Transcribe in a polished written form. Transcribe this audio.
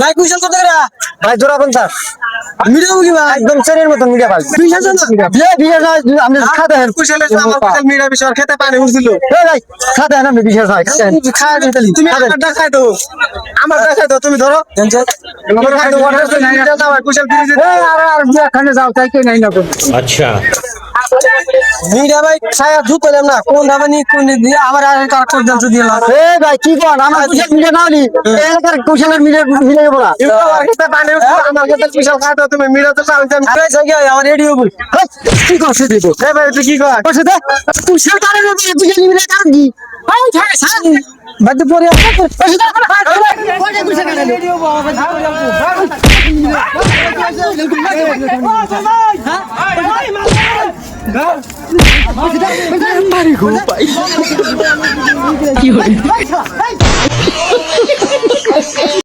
ভাই কুশল কত করে? ভাই জোড়া 50 মিডিয়া কি ভাই? একদম চেনের মতন মিডিয়া ভাই 20,000 না? আপনি খাতে হেন কুশলের আমার কুশল মিডিয়া বিষয় খেতে পানি উঠছিল। ভাই খাতে হেন আপনি 20,000 ভাই খাতে হেন খায় দিতে তুমি আমারটা খাই দাও, আমারটা খাই দাও, তুমি ধরো আমার খাই দাও, ওয়াটার মিডিয়া দাও কুশল ফ্রিজ আর এখানে যাও তাই কে নাই না अच्छा মিডিয়া ভাই ছায়া ধুত পেলাম না কোন দাবানি কোন দিয়ে আবার আর কার কোন দাম দিলাম। ভাই কি কর আমার কুশল মিডিয়া নাওনি এলাকার কুশলের মিডিয়া মিডিয়া বলা আমার খেতে পানি উঠছিল, আমার খেতে কুশল খাই দাও, তুমি মিডিয়া তো চাও আমি আরে জায়গা আমার রেডিও বল। কি করছে দিব এ ভাই তুই কি কর? করছে দে কুশল কারে দিবি কুশল মিডিয়া কার কি ভাই থাকে সান বাদ পরে করছে দে কোনে কুশল কারে রেডিও মারি গো ভাই কি হলো